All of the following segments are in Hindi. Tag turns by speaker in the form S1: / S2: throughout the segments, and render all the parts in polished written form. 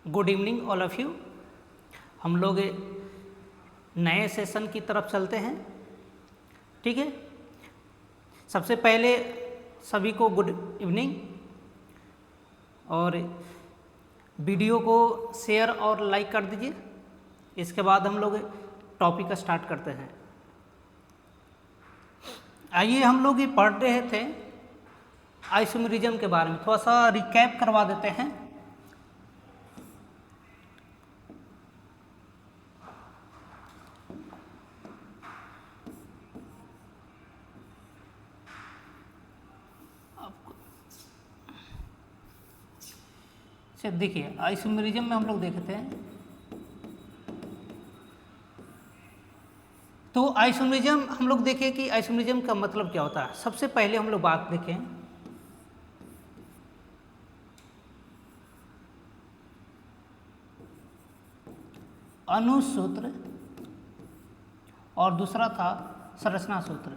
S1: Good evening all of you. हम लोग नए सेशन की तरफ चलते हैं। ठीक है, सबसे पहले सभी को गुड इवनिंग, और वीडियो को शेयर और लाइक कर दीजिए। इसके बाद हम लोग टॉपिक स्टार्ट करते हैं। आइए, हम लोग ये पढ़ रहे थे आइसोमेरिज्म के बारे में, थोड़ा सा रिकैप करवा देते हैं। देखिए, आइसोमेरिज्म में हम लोग देखते हैं, तो आइसोमेरिज्म हम लोग देखें कि आइसोमेरिज्म का मतलब क्या होता है। सबसे पहले हम लोग बात देखें अणुसूत्र और दूसरा था संरचना सूत्र।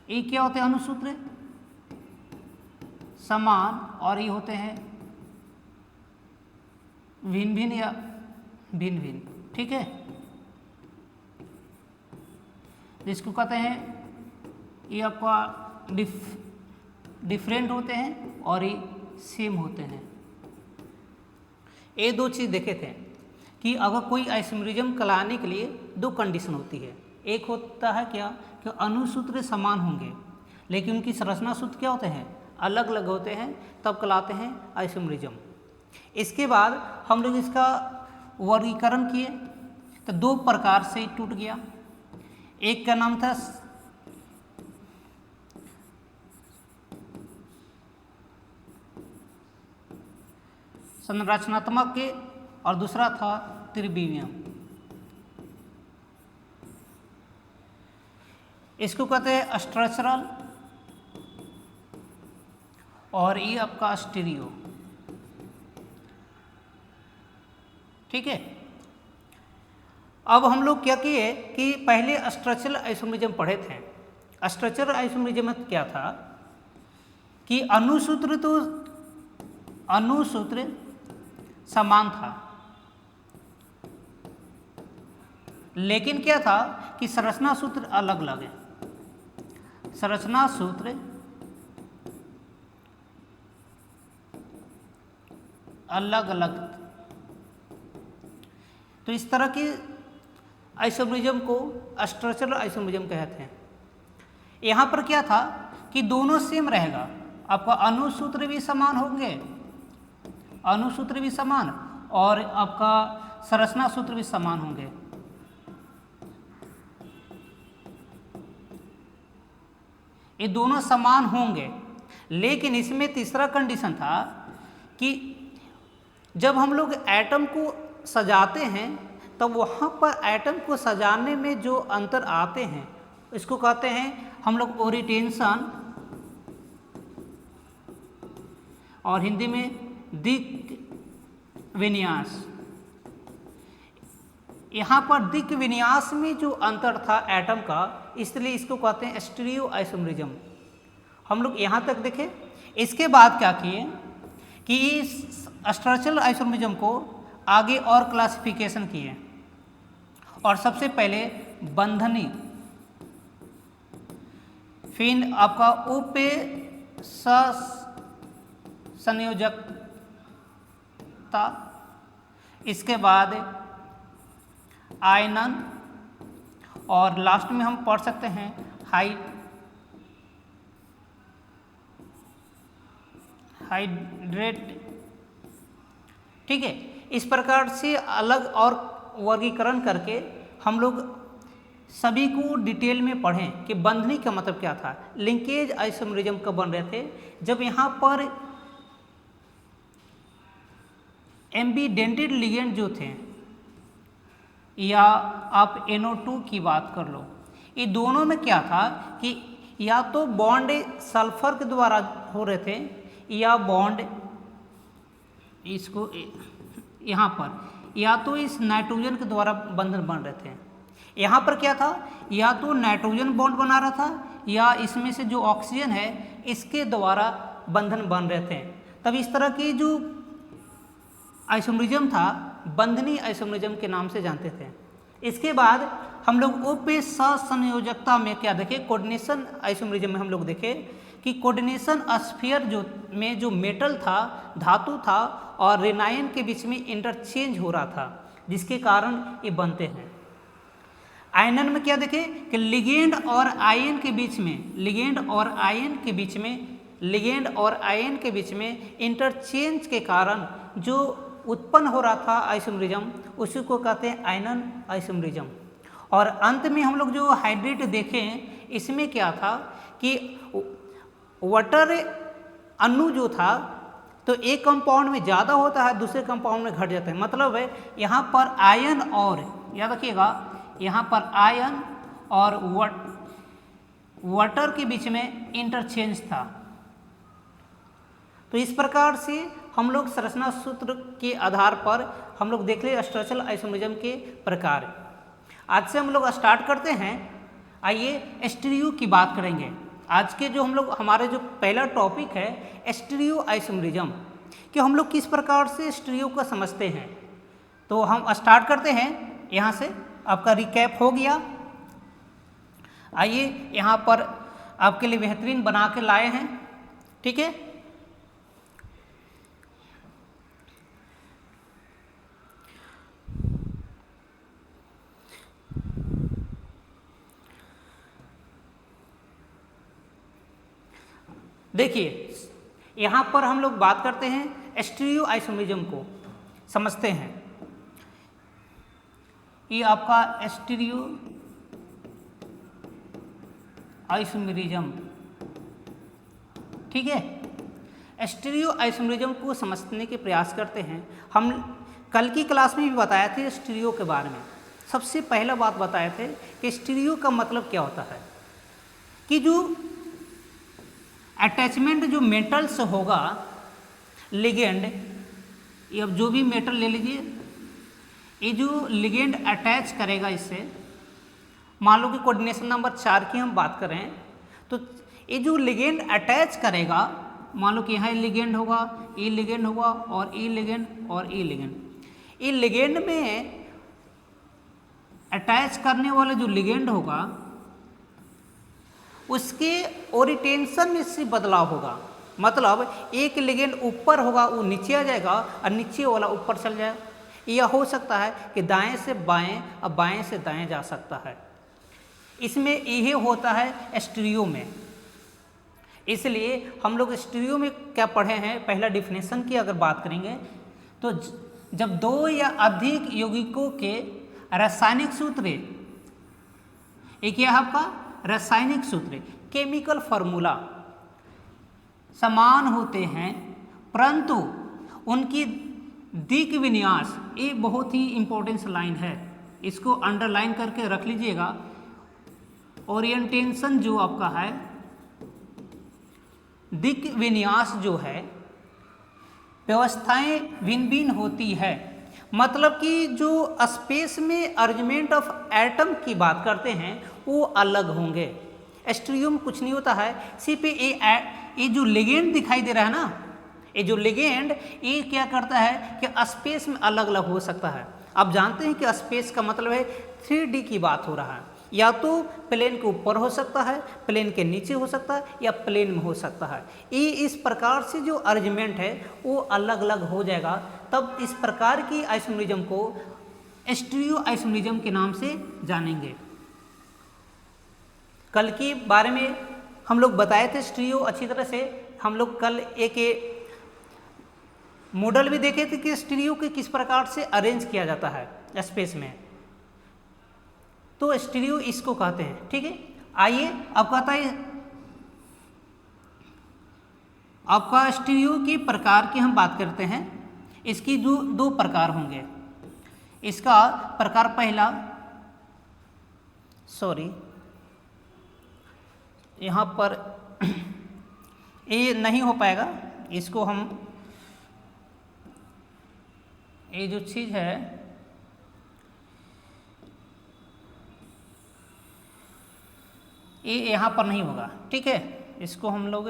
S1: ये क्या होते हैं? अणुसूत्र समान और ये होते हैं भिन्न भिन्न या भिन्न भिन्न। ठीक है, जिसको कहते हैं ये आपका डिफरेंट होते हैं और ये सेम होते हैं। ये दो चीज़ देखे थे कि अगर कोई आइसोमेरिज्म कहलाने के लिए दो कंडीशन होती है। एक होता है क्या कि अणुसूत्र समान होंगे लेकिन उनकी संरचना सूत्र क्या होते हैं? अलग अलग होते हैं, तब कहलाते हैं आइसोमेरिज्म। इसके बाद हम लोग इसका वर्गीकरण किए तो दो प्रकार से टूट गया। एक का नाम था संरचनात्मक के और दूसरा था त्रिविमीय। इसको कहते हैं स्ट्रक्चरल और ये आपका स्टीरियो। ठीक है, अब हम लोग क्या किए कि पहले स्ट्रक्चरल आइसोमेरिज्म पढ़े थे। स्ट्रक्चरल आइसोमेरिज्म में क्या था कि अणुसूत्र समान था, लेकिन क्या था कि संरचना सूत्र अलग अलग है। संरचना सूत्र अलग अलग, तो इस तरह की आइसोमेरिज्म को स्ट्रक्चरल आइसोमेरिज्म कहते हैं। यहाँ पर क्या था कि दोनों सेम रहेगा, आपका अणुसूत्र भी समान होंगे, अणुसूत्र भी समान और आपका संरचना सूत्र भी समान होंगे। ये दोनों समान होंगे, लेकिन इसमें तीसरा कंडीशन था कि जब हम लोग एटम को सजाते हैं तब वहाँ पर एटम को सजाने में जो अंतर आते हैं इसको कहते हैं हम लोग ओरिएंटेशन, और हिंदी में दिक् विन्यास। यहाँ पर दिक् विन्यास में जो अंतर था एटम का, इसलिए इसको कहते हैं स्टीरियो आइसोमेरिज्म। हम लोग यहाँ तक देखें। इसके बाद क्या किए कि इस स्ट्रक्चरल आइसोमेरिज्म को आगे और क्लासिफिकेशन किए, और सबसे पहले बंधनी, फिर आपका संयोजकता, इसके बाद आयनन, और लास्ट में हम पढ़ सकते हैं हाइड्रेट। ठीक है, इस प्रकार से अलग और वर्गीकरण करके हम लोग सभी को डिटेल में पढ़ें कि बंधनी का मतलब क्या था। लिंकेज आइसोमेरिज्म कब बन रहे थे? जब यहाँ पर एम्बीडेंटेड लिगेंड जो थे, या आप NO2 की बात कर लो, ये दोनों में क्या था कि या तो बॉन्ड सल्फर के द्वारा हो रहे थे या बॉन्ड इसको यहाँ पर या तो इस नाइट्रोजन के द्वारा बंधन बन रहे थे। यहाँ पर क्या था, या तो नाइट्रोजन बॉन्ड बना रहा था या इसमें से जो ऑक्सीजन है इसके द्वारा बंधन बन रहे थे। तब इस तरह की जो आइसोमरिज्म था बंधनीय आइसोमरिज्म के नाम से जानते थे। इसके बाद हम लोग उपसंयोजकता में क्या देखे, कोऑर्डिनेशन आइसोमरिज्म में हम लोग देखे कि कोऑर्डिनेशन स्फीयर जो मेटल था, धातु था और रेनायन के बीच में इंटरचेंज हो रहा था, जिसके कारण ये बनते हैं। आयनन में क्या देखे कि लिगेंड और आयन के बीच में इंटरचेंज के कारण जो उत्पन्न हो रहा था आइसोमरिज्म, उसी को कहते हैं आयनन आइसोमरिज्म। और अंत में हम लोग जो हाइड्रेट देखें, इसमें क्या था कि वाटर अणु जो था तो एक कंपाउंड में ज़्यादा होता है, दूसरे कंपाउंड में घट जाता है। मतलब है यहाँ पर आयन और, याद रखिएगा, यहाँ पर आयन और वाटर के बीच में इंटरचेंज था। तो इस प्रकार से हम लोग संरचना सूत्र के आधार पर हम लोग देख ले स्ट्रक्चरल आइसोमरिज्म के प्रकार। आज से हम लोग स्टार्ट करते हैं। आइए स्टीरियो की बात करेंगे। आज के जो हमारे जो पहला टॉपिक है स्टीरियो आइसोमरिज्म, कि हम लोग किस प्रकार से स्टीरियो को समझते हैं। तो हम स्टार्ट करते हैं यहाँ से। आपका रिकैप हो गया। आइए यहाँ पर आपके लिए बेहतरीन बना के लाए हैं, ठीक है। देखिए यहाँ पर हम लोग बात करते हैं स्टीरियो आइसोमरिज्म को समझते हैं। ये आपका स्टीरियो आइसोमरिज्म, ठीक है। स्टीरियो आइसोमरिज्म को समझने के प्रयास करते हैं। हम कल की क्लास में भी बताए थे स्टीरियो के बारे में। सबसे पहला बात बताए थे कि स्टीरियो का मतलब क्या होता है, कि जो अटैचमेंट जो मेटल से होगा, लिगेंड, ये अब जो भी मेटल ले लीजिए, ये जो लिगेंड अटैच करेगा इससे, मान लो कि कोऑर्डिनेशन नंबर 4 की हम बात करें, तो ये जो लिगेंड अटैच करेगा, मान लो कि यहाँ लिगेंड होगा, ये लिगेंड होगा और ये लिगेंड और ये लिगेंड। ये लिगेंड में अटैच करने वाला जो लिगेंड होगा उसके ओरिएंटेशन में से बदलाव होगा। मतलब एक लिगेंड ऊपर होगा वो नीचे आ जाएगा और नीचे वाला ऊपर चल जाएगा। यह हो सकता है कि दाएं से बाएं और बाएं से दाएं जा सकता है। इसमें यही होता है स्टीरियो में। इसलिए हम लोग स्टीरियो में क्या पढ़े हैं, पहला डिफिनेशन की अगर बात करेंगे तो जब दो या अधिक यौगिकों के रासायनिक सूत्र, एक यह आपका रासायनिक सूत्र, केमिकल फार्मूला समान होते हैं, परंतु उनकी दिक् विन्यास, ये बहुत ही इंपॉर्टेंट लाइन है, इसको अंडरलाइन करके रख लीजिएगा। ओरिएंटेशन जो आपका है, दिक् विन्यास जो है, व्यवस्थाएं भिन्न भिन्न होती है। मतलब कि जो स्पेस में अरेंजमेंट ऑफ एटम की बात करते हैं वो अलग होंगे। स्टीरियो में कुछ नहीं होता है, सिर्फ ये जो लिगेंड दिखाई दे रहा है ना, ये जो लिगेंड, ये क्या करता है कि स्पेस में अलग अलग हो सकता है। आप जानते हैं कि स्पेस का मतलब है 3D की बात हो रहा है, या तो प्लेन के ऊपर हो सकता है, प्लेन के नीचे हो सकता है, या प्लेन में हो सकता है। ये इस प्रकार से जो अरेंजमेंट है वो अलग अलग हो जाएगा। तब इस प्रकार की आइसोमरिज्म को स्टीरियो आइसोमरिज्म के नाम से जानेंगे। कल के बारे में हम लोग बताए थे स्टीरियो अच्छी तरह से। हम लोग कल एक मॉडल भी देखे थे कि स्टीरियो के किस प्रकार से अरेंज किया जाता है स्पेस में। तो स्टीरियो इसको कहते हैं, ठीक है। आइए अब कहता है आपका स्टीरियो के प्रकार की हम बात करते हैं। इसकी जो 2 प्रकार होंगे। इसका प्रकार पहला, सॉरी यहाँ पर ये नहीं हो पाएगा, इसको हम, ये जो चीज़ है ये यहाँ पर नहीं होगा, ठीक है। इसको हम लोग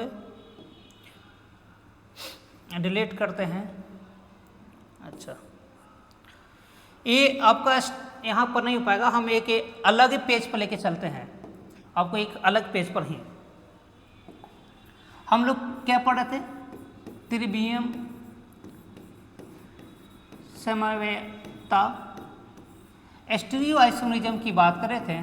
S1: डिलीट करते हैं। अच्छा, ये आपका यहाँ पर नहीं हो पाएगा, हम एक अलग पेज पर लेके चलते हैं आपको, एक अलग पेज पर ही। हम लोग क्या पढ़ रहे थे? त्रिवियम समवेता स्टीरियो आइसोमरिज्म की बात कर रहे थे।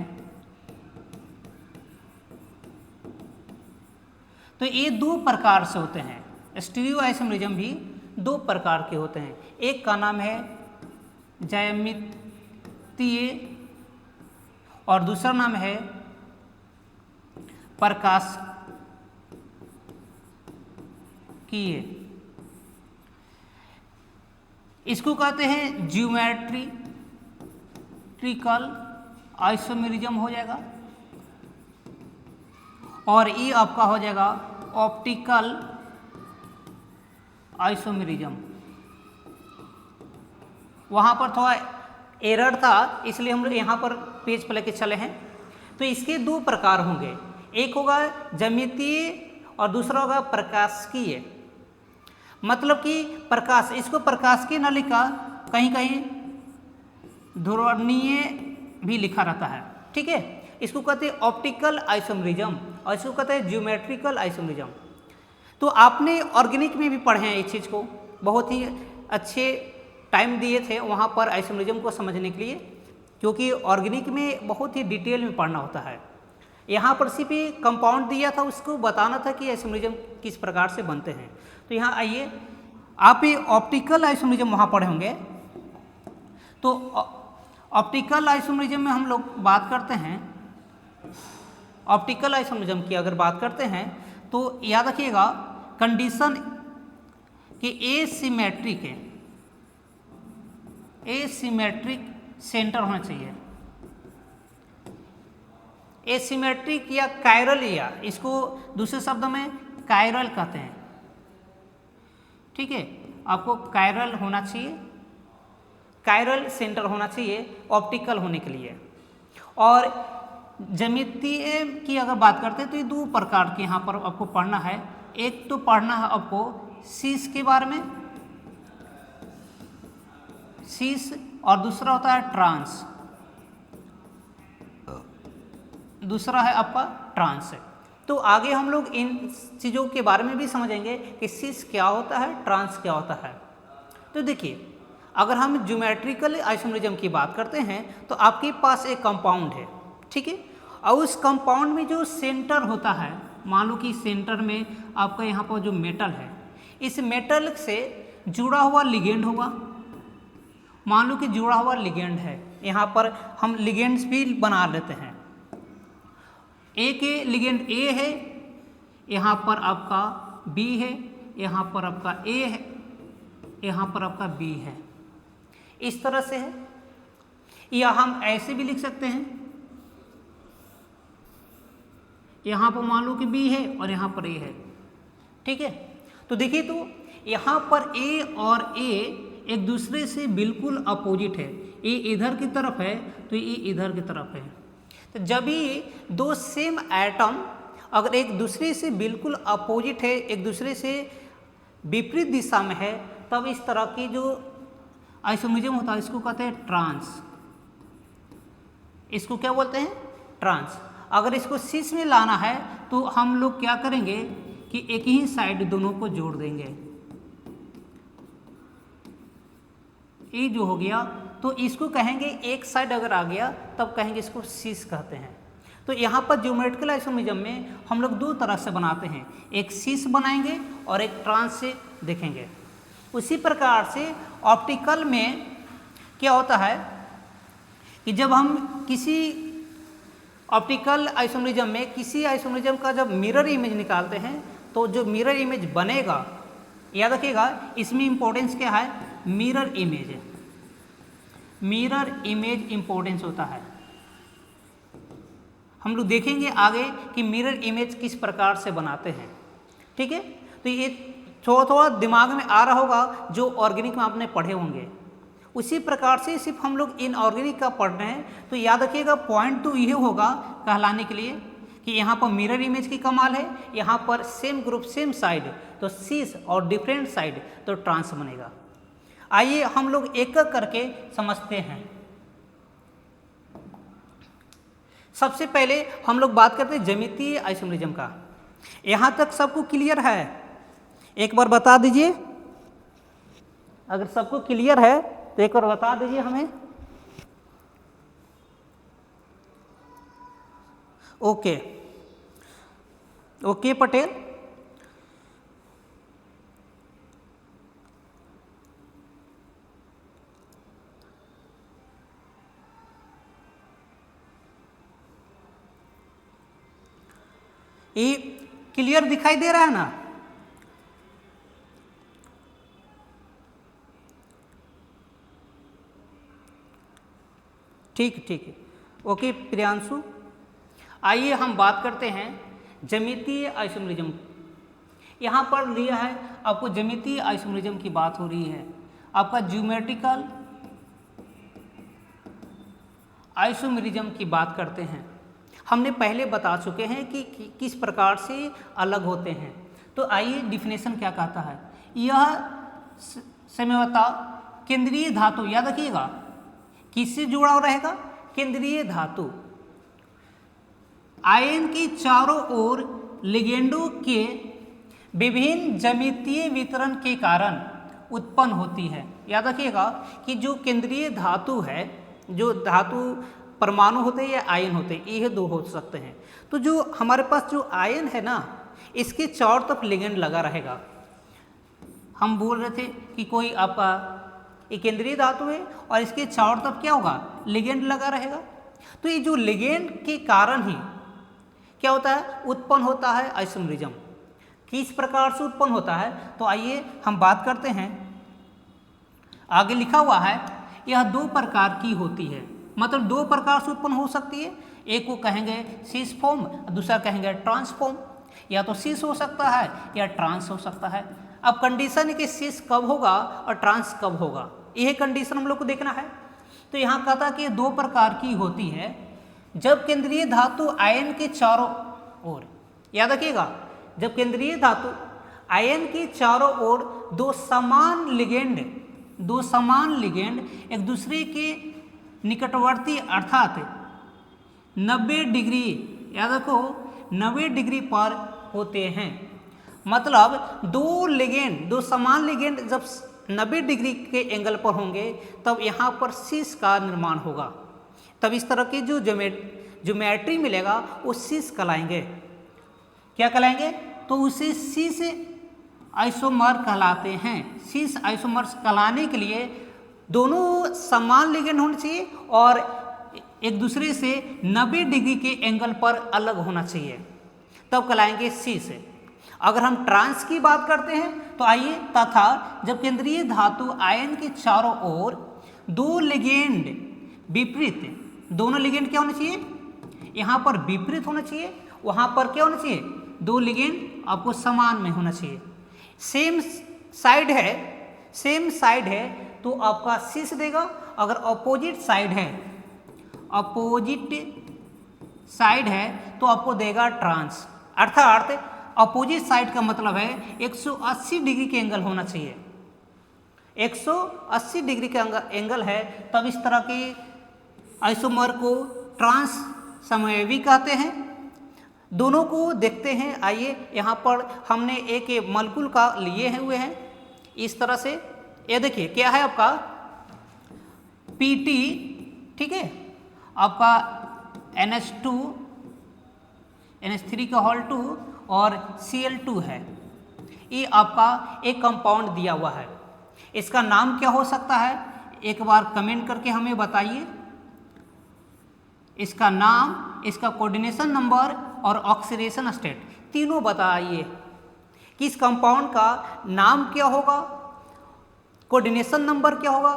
S1: तो ये दो प्रकार से होते हैं, स्टीरियो आइसोमरिज्म भी दो प्रकार के होते हैं। एक का नाम है ज्यामितीय और दूसरा नाम है प्रकाशिकीय। इसको कहते हैं ज्योमेट्रिकल आइसोमेरिज्म हो जाएगा, और ये आपका हो जाएगा ऑप्टिकल आइसोमेरिज्म। वहाँ पर थोड़ा एरर था, इसलिए हम लोग यहाँ पर पेज पर लेके चले हैं। तो इसके दो प्रकार होंगे, एक होगा ज्यामितीय और दूसरा होगा प्रकाशिकीय। मतलब कि प्रकाश, इसको प्रकाशिकीय न लिखा, कहीं कहीं ध्रुवणीय भी लिखा रहता है, ठीक है। इसको कहते हैं ऑप्टिकल आइसोमेरिज्म और इसको कहते हैं ज्योमेट्रिकल आइसोमेरिज्म। तो आपने ऑर्गेनिक में भी पढ़े हैं इस चीज़ को, बहुत ही अच्छे टाइम दिए थे वहाँ पर आइसोमेरिज्म को समझने के लिए, क्योंकि ऑर्गेनिक में बहुत ही डिटेल में पढ़ना होता है। यहाँ पर सिर्फ कंपाउंड दिया था, उसको बताना था कि आइसोमेरिज्म किस प्रकार से बनते हैं। तो यहाँ आइए, आप ये ऑप्टिकल आइसोमेरिज्म वहाँ पढ़े होंगे। तो ऑप्टिकल आइसोमेरिज्म में हम लोग बात करते हैं, ऑप्टिकल आइसोमेरिज्म की अगर बात करते हैं तो याद रखिएगा कंडीशन कि एसिमेट्रिक सेंटर होना चाहिए। एसिमेट्रिक या कायरल, या इसको दूसरे शब्दों में कायरल कहते हैं, ठीक है। आपको कायरल होना चाहिए, कायरल सेंटर होना चाहिए ऑप्टिकल होने के लिए। और ज्यामितीय की अगर बात करते हैं तो ये दो प्रकार के यहाँ पर आपको पढ़ना है। एक तो पढ़ना है आपको शीश के बारे में, शीश, और दूसरा होता है ट्रांस, दूसरा है आपका ट्रांस। तो आगे हम लोग इन चीज़ों के बारे में भी समझेंगे कि शीश क्या होता है, ट्रांस क्या होता है। तो देखिए, अगर हम ज्योमेट्रिकल आइसोमेरिज्म की बात करते हैं तो आपके पास एक कंपाउंड है, ठीक है, और उस कंपाउंड में जो सेंटर होता है, मान लो कि सेंटर में आपका यहाँ पर जो मेटल है, इस मेटल से जुड़ा हुआ लिगेंड होगा। मान लो कि जुड़ा हुआ लिगेंड है, यहाँ पर हम लिगेंड्स भी बना लेते हैं। एक लिगेंड ए है, यहाँ पर आपका बी है, यहाँ पर आपका ए है, यहाँ पर आपका बी है, इस तरह से है। या हम ऐसे भी लिख सकते हैं, यहाँ पर मान लो कि बी है और यहाँ पर ए है, ठीक है। तो देखिए, तो यहाँ पर ए और ए एक दूसरे से बिल्कुल अपोजिट है। ए इधर की तरफ है तो ये इधर की तरफ है। तो जब ये दो सेम एटम अगर एक दूसरे से बिल्कुल अपोजिट है, एक दूसरे से विपरीत दिशा में है, तब इस तरह की जो आइसोमेरिज्म होता है इसको कहते हैं ट्रांस। इसको क्या बोलते हैं? ट्रांस। अगर इसको शीश में लाना है तो हम लोग क्या करेंगे कि एक ही साइड दोनों को जोड़ देंगे। ये जो हो गया तो इसको कहेंगे, एक साइड अगर आ गया तब कहेंगे इसको शीश कहते हैं। तो यहाँ पर ज्योमेट्रिकल आइसोमेरिज्म में हम लोग दो तरह से बनाते हैं, एक शीश बनाएंगे और एक ट्रांस से देखेंगे। उसी प्रकार से ऑप्टिकल में क्या होता है कि जब हम किसी ऑप्टिकल आइसोमेरिज्म में किसी आइसोमेरिज्म का जब मिरर इमेज निकालते हैं तो जो मिरर इमेज बनेगा, याद रखिएगा इसमें इंपॉर्टेंस क्या है, मिरर इमेज है। मिरर इमेज इंपॉर्टेंस होता है। हम लोग देखेंगे आगे कि मिरर इमेज किस प्रकार से बनाते हैं, ठीक है। तो ये थोड़ा थोड़ा दिमाग में आ रहा होगा जो ऑर्गेनिक में आपने पढ़े होंगे। उसी प्रकार से सिर्फ हम लोग इनऑर्गेनिक का पढ़ रहे हैं, तो याद रखिएगा पॉइंट तो ये होगा कहलाने के लिए कि यहाँ पर मिरर इमेज की कमाल है, यहाँ पर सेम ग्रुप सेम साइड तो सिस और डिफरेंट साइड तो ट्रांस बनेगा। आइए हम लोग एक एक करके समझते हैं। सबसे पहले हम लोग बात करते हैं ज्यामितीय आइसोमेरिज्म का। यहाँ तक सबको क्लियर है? एक बार बता दीजिए, अगर सबको क्लियर है तो एक बार बता दीजिए हमें। ओके ओके पटेल, ये क्लियर दिखाई दे रहा है ना? ठीक ठीक है, ओके प्रियांशु। आइए हम बात करते हैं ज्यामितीय आइसोमेरिज्म। यहाँ पर लिया है आपको ज्यामितीय आइसोमेरिज्म की बात हो रही है, आपका ज्योमेट्रिकल आइसोमेरिज्म की बात करते हैं। हमने पहले बता चुके हैं कि किस प्रकार से अलग होते हैं। तो आइए डिफिनेशन क्या कहता है। यह साम्यता केंद्रीय धातु, याद रखिएगा किससे जुड़ा हुआ रहेगा? केंद्रीय धातु आयन की चारों ओर लिगेंडों के विभिन्न ज्यामितीय वितरण के कारण उत्पन्न होती है। याद रखिएगा कि जो केंद्रीय धातु है, जो धातु परमाणु होते हैं या आयन होते हैं, ये दो हो सकते हैं। तो जो हमारे पास जो आयन है ना, इसके चारों तरफ लिगेंड लगा रहेगा। हम बोल रहे थे कि कोई आपका एक केंद्रीय धातु है और इसके चारों तरफ क्या होगा? लिगेंड लगा रहेगा। तो ये जो लिगेंड के कारण ही क्या होता है? उत्पन्न होता है आइसोमेरिज्म। किस प्रकार से उत्पन्न होता है? तो आइए हम बात करते हैं। आगे लिखा हुआ है यह दो प्रकार की होती है, मतलब दो प्रकार से उत्पन्न हो सकती है। एक को कहेंगे सिस फॉर्म, दूसरा कहेंगे ट्रांसफॉर्म। या तो सिस हो सकता है या ट्रांस हो सकता है। अब कंडीशन है कि सिस कब होगा और ट्रांस कब होगा, यह कंडीशन हम लोग को देखना है। तो यहाँ कहता कि दो प्रकार की होती है जब केंद्रीय धातु आयन के चारों ओर, याद रखिएगा, जब केंद्रीय धातु आयन के चारों ओर दो समान लिगेंड एक दूसरे के निकटवर्ती अर्थात 90 डिग्री, याद रखो 90 डिग्री पर होते हैं। मतलब दो समान लिगेंड जब 90 डिग्री के एंगल पर होंगे तब यहाँ पर सिस का निर्माण होगा। तब इस तरह की जो ज्योमेट्री मिलेगा वो सिस कहलाएंगे। क्या कहलाएंगे? तो उसे सिस आइसोमर कहलाते हैं। सिस आइसोमर्स कहलाने के लिए दोनों समान लिगेंड होने चाहिए और एक दूसरे से 90 डिग्री के एंगल पर अलग होना चाहिए, तब कहलाएंगे सिस। अगर हम ट्रांस की बात करते हैं तो आइए, तथा जब केंद्रीय धातु आयन के चारों ओर दो लिगेंड विपरीत, दोनों लिगेंड क्या होना चाहिए? यहाँ पर विपरीत होना चाहिए, वहाँ पर क्या होना चाहिए? दो लिगेंड आपको समान में होना चाहिए। सेम साइड है तो आपका सिस देगा। अगर अपोजिट साइड है तो आपको देगा ट्रांस। अर्थात अपोजिट साइड का मतलब है 180 डिग्री के एंगल होना चाहिए। 180 डिग्री का एंगल है, तब इस तरह के आइसोमर को ट्रांस समयोगी कहते हैं। दोनों को देखते हैं। आइए यहाँ पर हमने एक मॉलिक्यूल का लिए हुए हैं इस तरह से। ये देखिए क्या है आपका PT, ठीक है, आपका NH2 NH3 का होल 2 और Cl2 है। ये आपका एक कंपाउंड दिया हुआ है। इसका नाम क्या हो सकता है? एक बार कमेंट करके हमें बताइए। इसका नाम, इसका कोऑर्डिनेशन नंबर और ऑक्सीडेशन स्टेट तीनों बताइए कि इस कंपाउंड का नाम क्या होगा, कोऑर्डिनेशन नंबर क्या होगा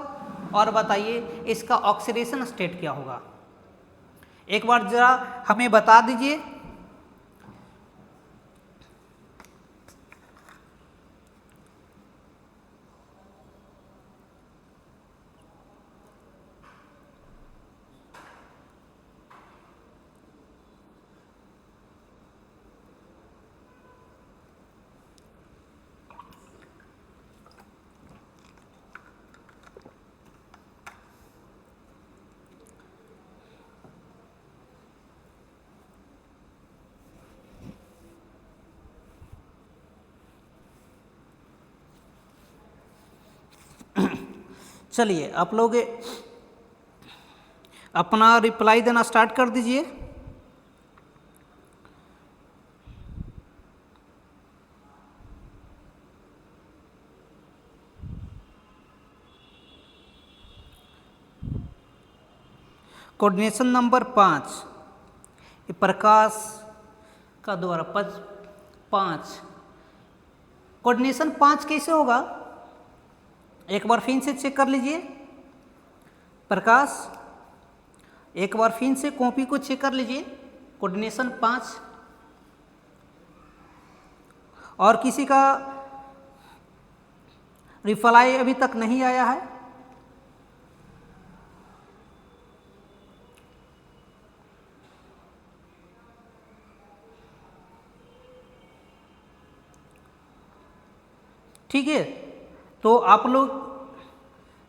S1: और बताइए इसका ऑक्सीडेशन स्टेट क्या होगा। एक बार जरा हमें बता दीजिए। चलिए आप लोग अपना रिप्लाई देना स्टार्ट कर दीजिए। कोऑर्डिनेशन नंबर 5, ये प्रकाश का द्वारा 5। कोऑर्डिनेशन 5 कैसे होगा, एक बार फिर से चेक कर लीजिए। प्रकाश, एक बार फिर से कॉपी को चेक कर लीजिए। कोऑर्डिनेशन 5, और किसी का रिप्लाई अभी तक नहीं आया है? ठीक है, तो आप लोग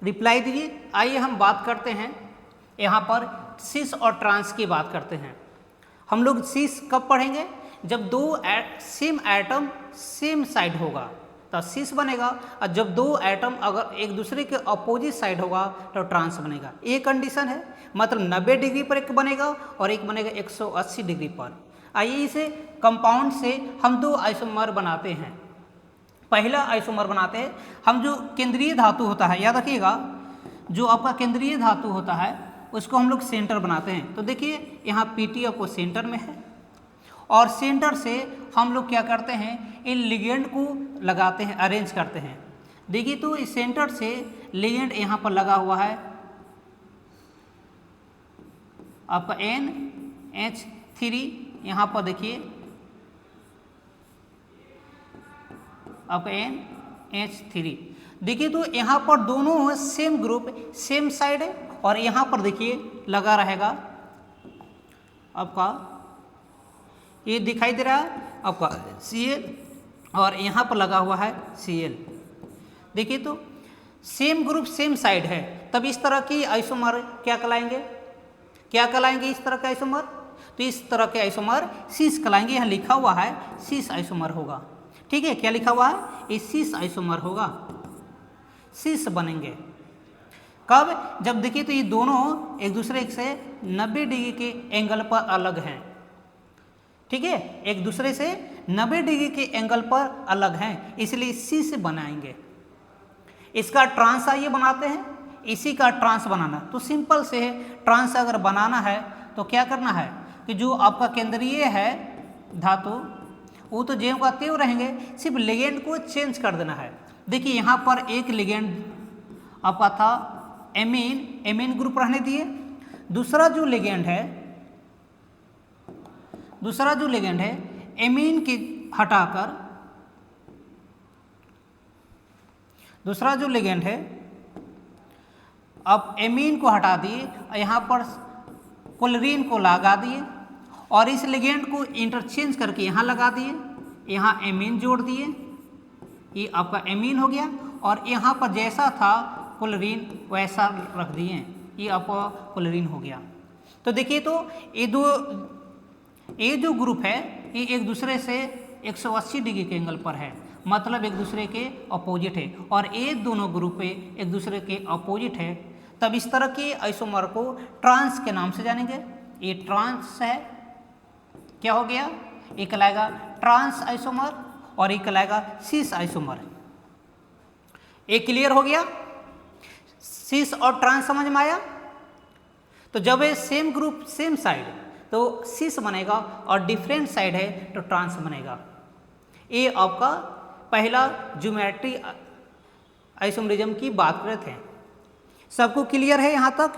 S1: रिप्लाई दीजिए। आइए हम बात करते हैं यहाँ पर सिस और ट्रांस की बात करते हैं। हम लोग सिस कब पढ़ेंगे, जब दो सेम एटम सेम साइड होगा तो सिस बनेगा, और जब दो एटम अगर एक दूसरे के अपोजिट साइड होगा तो ट्रांस बनेगा। ये कंडीशन है, मतलब 90 डिग्री पर एक बनेगा और एक बनेगा 180 डिग्री पर। आइए इसे कंपाउंड से हम दो आइसोमर बनाते हैं। पहला आइसोमर बनाते हैं हम, जो केंद्रीय धातु होता है, याद रखिएगा, जो आपका केंद्रीय धातु होता है उसको हम लोग सेंटर बनाते हैं। तो देखिए यहाँ पीटी आपको सेंटर में है, और सेंटर से हम लोग क्या करते हैं, इन लिगेंड को लगाते हैं, अरेंज करते हैं। देखिए तो इस सेंटर से लिगेंड यहाँ पर लगा हुआ है आपका NH3, यहाँ पर देखिए आपका NH3। देखिए तो यहाँ पर दोनों सेम ग्रुप सेम साइड है, और यहाँ पर देखिए लगा रहेगा आपका, ये दिखाई दे रहा है आपका Cl, और यहाँ पर लगा हुआ है Cl। देखिए तो सेम ग्रुप सेम साइड है, तब इस तरह की आइसोमर क्या कहलाएंगे, क्या कहलाएंगे इस तरह के आइसोमर? तो इस तरह के आइसोमर सिस कहलाएंगे। यहाँ लिखा हुआ है सिस आइसोमर होगा। ठीक है, क्या लिखा हुआ है, ये सिस आइसोमर होगा, सिस बनेंगे। कब? जब देखिए तो ये दोनों एक दूसरे से 90 डिग्री के एंगल पर अलग हैं। ठीक है, एक दूसरे से 90 डिग्री के एंगल पर अलग हैं, इसलिए सिस बनाएंगे। इसका ट्रांस आइए बनाते हैं, इसी का ट्रांस बनाना तो सिंपल से है। ट्रांस अगर बनाना है तो क्या करना है कि जो आपका केंद्रीय है धातु, वो तो ज्यों का त्यों रहेंगे, सिर्फ लिगेंड को चेंज कर देना है। देखिए यहाँ पर एक लिगेंड आपका था एमीन, एमीन ग्रुप रहने दिए। दूसरा जो लिगेंड है, एमीन की हटाकर, दूसरा जो लिगेंड है अब एमीन को हटा दिए, यहाँ पर क्लोरीन को लगा दिए, और इस लिगेंड को इंटरचेंज करके यहाँ लगा दिए, यहाँ एमीन जोड़ दिए, ये आपका एमीन हो गया, और यहाँ पर जैसा था क्लोरीन वैसा रख दिए, ये आपका क्लोरीन हो गया। तो देखिए तो ये जो ग्रुप है ये एक दूसरे से 180 डिग्री के एंगल पर है, मतलब एक दूसरे के अपोजिट है, और ये दोनों ग्रुप एक दूसरे के अपोजिट है। तब इस तरह के आइसोमर को ट्रांस के नाम से जानेंगे। ये ट्रांस है, क्या हो गया, ये कहलाएगा ट्रांस आइसोमर, और ये कहलाएगा सिस आइसोमर। ये क्लियर हो गया, सिस और ट्रांस समझ में आया। तो जब ये सेम ग्रुप सेम साइड तो सिस बनेगा, और डिफरेंट साइड है तो ट्रांस बनेगा। ये आपका पहला ज्योमेट्री आइसोमरिज्म की बात कर रहे थे। सबको क्लियर है यहाँ तक?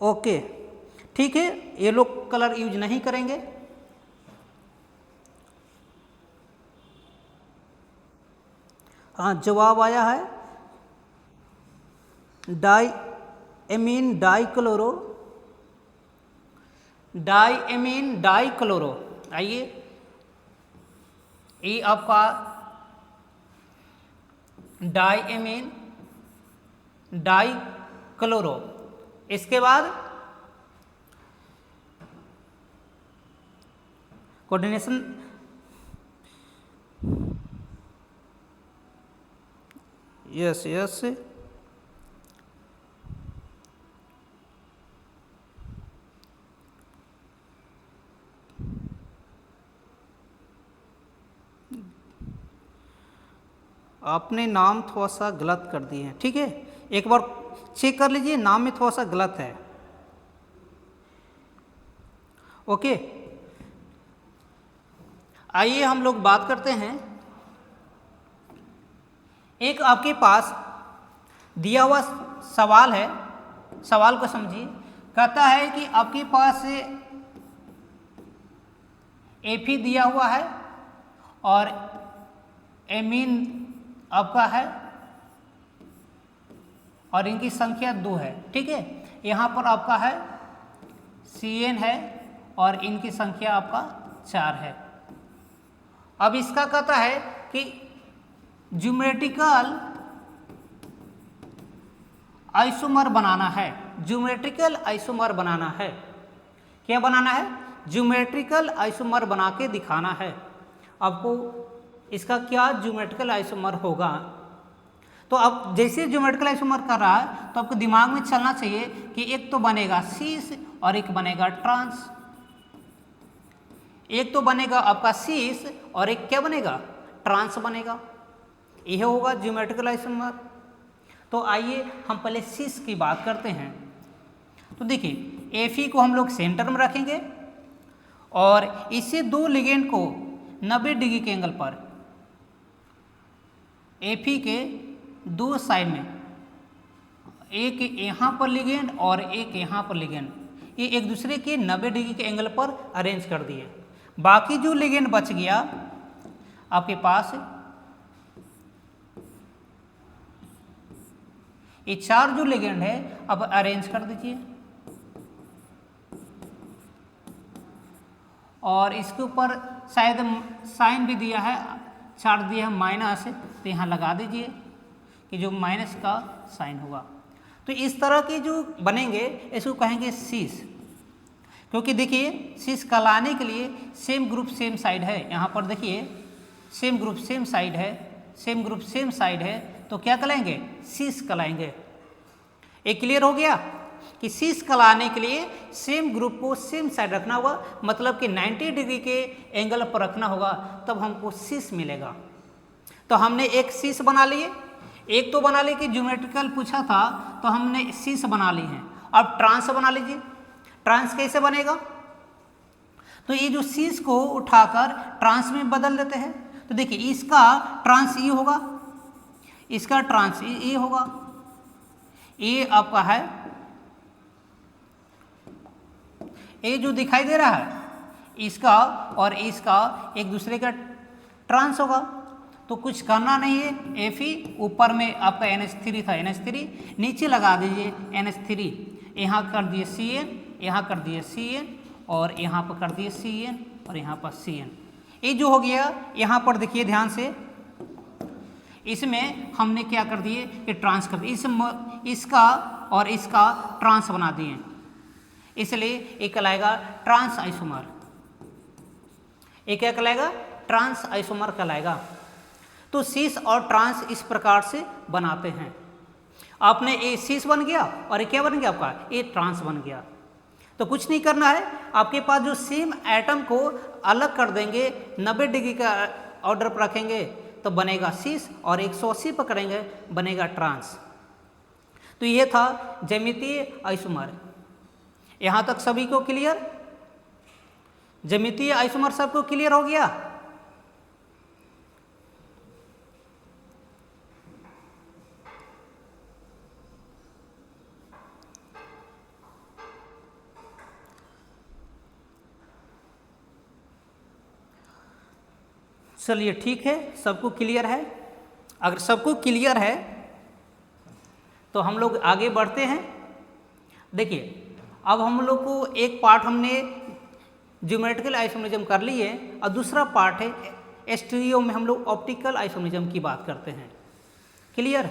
S1: ओके, ठीक है, येलो कलर यूज नहीं करेंगे। हाँ, जवाब आया है डाई एमीन डाइक्लोरो, डाईएमीन डाइक्लोरो। आइए, ये आपका डाईएमीन डाइक्लोरो। इसके बाद कोऑर्डिनेशन यस यस आपने नाम थोड़ा सा गलत कर दिए हैं, ठीक है, एक बार चेक कर लीजिए, नाम में थोड़ा सा गलत है। ओके, आइए हम लोग बात करते हैं। एक आपके पास दिया हुआ सवाल है, सवाल को समझिए। कहता है कि आपके पास एफी दिया हुआ है और एमीन आपका है और इनकी संख्या 2 है, ठीक है। यहाँ पर आपका है CN है और इनकी संख्या आपका 4 है। अब इसका कहता है कि ज्योमेट्रिकल आइसोमर बनाना है, ज्योमेट्रिकल आइसोमर बनाना है। क्या बनाना है? ज्योमेट्रिकल आइसोमर बना के दिखाना है आपको। इसका क्या ज्योमेट्रिकल आइसोमर होगा? तो अब जैसे ज्योमेट्रिकल आइसोमर कर रहा है तो आपको दिमाग में चलना चाहिए कि एक तो बनेगा सीस और एक बनेगा ट्रांस। एक तो बनेगा आपका सीस और एक क्या बनेगा? ट्रांस बनेगा। यह होगा ज्योमेट्रिकल आइसोमर। तो आइए हम पहले सीस की बात करते हैं। तो देखिए एफी को हम लोग सेंटर में रखेंगे और इसे दो लिगेंड को 90 डिग्री के एंगल पर एफी के दो साइड में, एक यहाँ पर लिगेंड और एक यहाँ पर लिगेंड, ये एक दूसरे के 90 डिग्री के एंगल पर अरेंज कर दिए। बाकी जो लिगेंड बच गया आपके पास, ये 4 जो लिगेंड है अब अरेंज कर दीजिए और इसके ऊपर शायद साइन भी दिया है, चार्ट दिया है माइनस, तो यहाँ लगा दीजिए कि जो माइनस का साइन होगा। तो इस तरह के जो बनेंगे इसको कहेंगे सीस। क्योंकि देखिए सीस कहलाने के लिए सेम ग्रुप सेम साइड है। यहाँ पर देखिए सेम ग्रुप सेम साइड है, सेम ग्रुप सेम साइड है, तो क्या कहलाएंगे? सीस कहलाएंगे। एक क्लियर हो गया कि सीस कहलाने के लिए सेम ग्रुप को सेम साइड रखना होगा, मतलब कि 90 डिग्री के एंगल पर रखना होगा, तब हमको सीस मिलेगा। तो हमने एक सीस बना लिए, एक तो बना लिए कि ज्योमेट्रिकल पूछा था तो हमने सीस बना ली है। अब ट्रांस बना लीजिए। ट्रांस कैसे बनेगा? तो ये जो सीस को उठाकर ट्रांस में बदल देते हैं। तो देखिए इसका ट्रांस ये होगा, इसका ट्रांस ये होगा, ये आपका है, ये जो दिखाई दे रहा है इसका और इसका एक दूसरे का ट्रांस होगा। तो कुछ करना नहीं है, एफी ऊपर में आपका NH3 था, NH3 नीचे लगा दीजिए NH3, यहाँ कर दिए CN, यहाँ कर दिए CN और यहाँ पर कर दिए CN और यहाँ पर CN। ये जो हो गया यहाँ पर देखिए ध्यान से, इसमें हमने क्या कर दिए कि ट्रांस कर दिए, इसका और इसका ट्रांस बना दिए, इसलिए ये कहलाएगा ट्रांस आइसोमर। ये क्या कहलाएगा? ट्रांस आइसोमर कहलाएगा। तो सीस और ट्रांस इस प्रकार से बनाते हैं। आपने ये सीस बन गया और ये क्या बन गया आपका? ये ट्रांस बन गया। तो कुछ नहीं करना है, आपके पास जो सेम एटम को अलग कर देंगे, 90 डिग्री का ऑर्डर पर रखेंगे तो बनेगा सीस और 180 पर करेंगे बनेगा ट्रांस। तो ये था ज्यामितीय आइसोमर। यहाँ तक सभी को क्लियर? ज्यामितीय आइसोमर सबको क्लियर हो गया? चलिए ठीक है, सबको क्लियर है। अगर सबको क्लियर है तो हम लोग आगे बढ़ते हैं। देखिए अब हम लोग को एक पार्ट हमने ज्योमेट्रिकल आइसोमरिज्म कर ली है और दूसरा पार्ट है स्टीरियो में हम लोग ऑप्टिकल आइसोमरिज्म की बात करते हैं। क्लियर?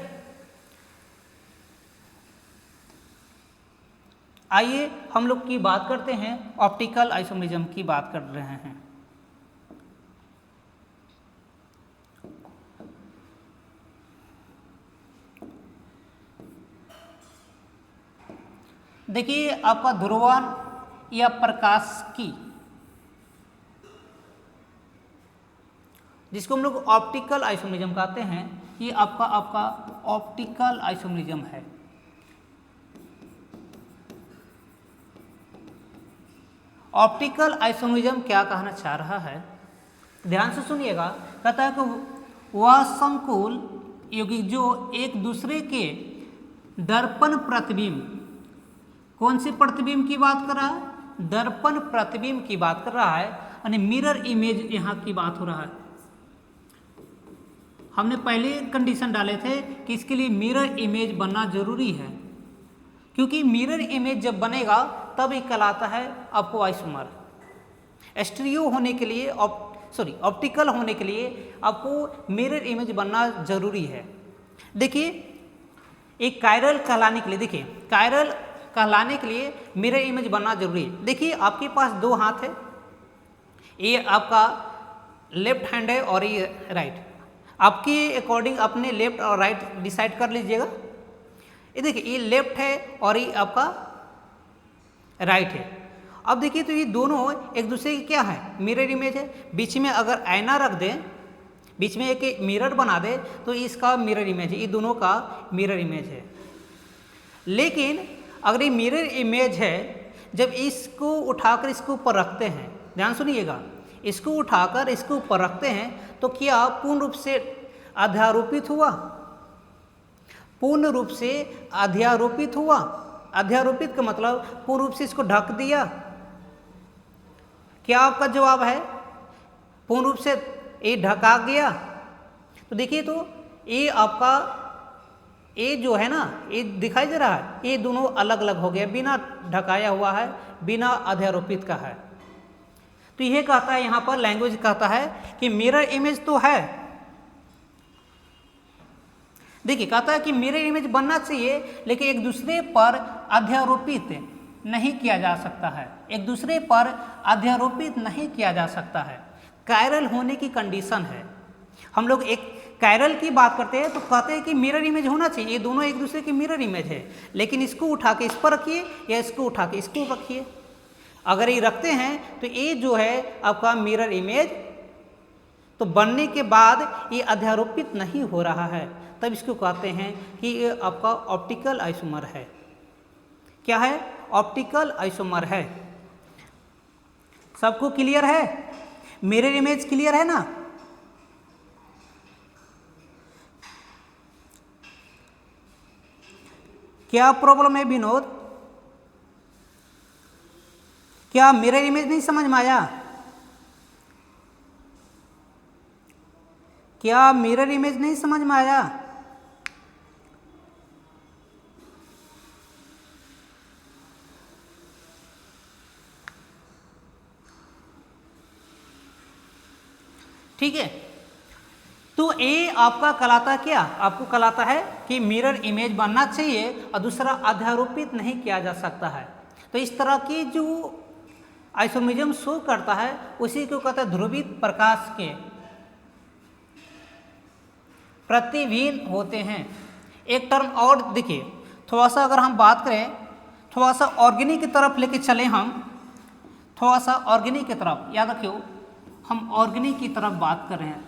S1: आइए हम लोग की बात करते हैं, ऑप्टिकल आइसोमरिज्म की बात कर रहे हैं। देखिए आपका ध्रुवन या प्रकाश की, जिसको हम लोग ऑप्टिकल आइसोमेरिज्म कहते हैं, ये आपका ऑप्टिकल आइसोमेरिज्म है। ऑप्टिकल आइसोमेरिज्म क्या कहना चाह रहा है, ध्यान से सुनिएगा। कहता है कि वह संकुल यौगिक जो एक दूसरे के दर्पण प्रतिबिंब, कौन से प्रतिबिंब की बात कर रहा है, दर्पण प्रतिबिंब की बात कर रहा है, यानी मिरर इमेज यहाँ की बात हो रहा है। हमने पहले कंडीशन डाले थे कि इसके लिए मिरर इमेज बनना जरूरी है, क्योंकि मिरर इमेज जब बनेगा तब ये कहलाता है आपको आइसोमर। स्टीरियो होने के लिए ऑप्टिकल होने के लिए आपको मिरर इमेज बनना जरूरी है। देखिए एक कायरल कहलाने के लिए, देखिए कायरल कहलाने के लिए मिरर इमेज बनना जरूरी है। देखिए आपके पास दो हाथ है, ये आपका लेफ्ट हैंड है और ये राइट। आपके अकॉर्डिंग अपने लेफ्ट और राइट डिसाइड कर लीजिएगा। ये देखिए ये लेफ्ट है और ये आपका राइट है। अब देखिए तो ये दोनों एक दूसरे की क्या है, मिरर इमेज है। बीच में अगर आईना रख दें, बीच में एक मिरर बना दे तो इसका मिरर इमेज है, ये दोनों का मिरर इमेज है। लेकिन अगर ये मिरर इमेज है, जब इसको उठाकर इसके ऊपर रखते हैं, ध्यान सुनिएगा, इसको उठाकर इसके ऊपर रखते हैं तो क्या पूर्ण रूप से अध्यारोपित हुआ, पूर्ण रूप से अध्यारोपित हुआ। अध्यारोपित का मतलब पूर्ण रूप से इसको ढक दिया। क्या आपका जवाब है, पूर्ण रूप से ये ढका गया। तो देखिए तो ये आपका ये जो है ना, ये दिखाई दे रहा है, ये दोनों अलग अलग हो गया, बिना ढकाया हुआ है, बिना अध्यारोपित का है। तो यह कहता है यहाँ पर लैंग्वेज कहता है कि मिरर इमेज तो है। देखिए कहता है कि मिरर इमेज बनना चाहिए, लेकिन एक दूसरे पर अध्यारोपित नहीं किया जा सकता है, एक दूसरे पर अध्यारोपित नहीं किया जा सकता है। कायरल होने की कंडीशन है। हम लोग एक कायरल की बात करते हैं तो कहते हैं कि मिरर इमेज होना चाहिए, ये दोनों एक दूसरे की मिरर इमेज है, लेकिन इसको उठा के इस पर रखिए या इसको उठा के इसको रखिए। अगर ये रखते हैं तो ये जो है आपका मिरर इमेज तो बनने के बाद ये अध्यारोपित नहीं हो रहा है, तब इसको कहते हैं कि ये आपका ऑप्टिकल आइसोमर है। क्या है, ऑप्टिकल आइसोमर है। सबको क्लियर है, मिरर इमेज क्लियर है ना। क्या प्रॉब्लम है विनोद, क्या मिरर इमेज नहीं समझ में आया, क्या मिरर इमेज नहीं समझ में आया। ठीक है, तो ये आपका कहलाता क्या, आपको कहलाता है कि मिरर इमेज बनना चाहिए और दूसरा अध्यारोपित नहीं किया जा सकता है। तो इस तरह की जो आइसोमेरिज्म शो करता है उसी को कहता है ध्रुवित प्रकाश के प्रतिबिंब होते हैं। एक टर्म और देखिए, थोड़ा सा अगर हम बात करें, थोड़ा सा ऑर्गेनिक की तरफ लेके चले, हम थोड़ा सा ऑर्गेनिक की तरफ, याद रखियो हम ऑर्गेनिक की तरफ बात कर रहे हैं,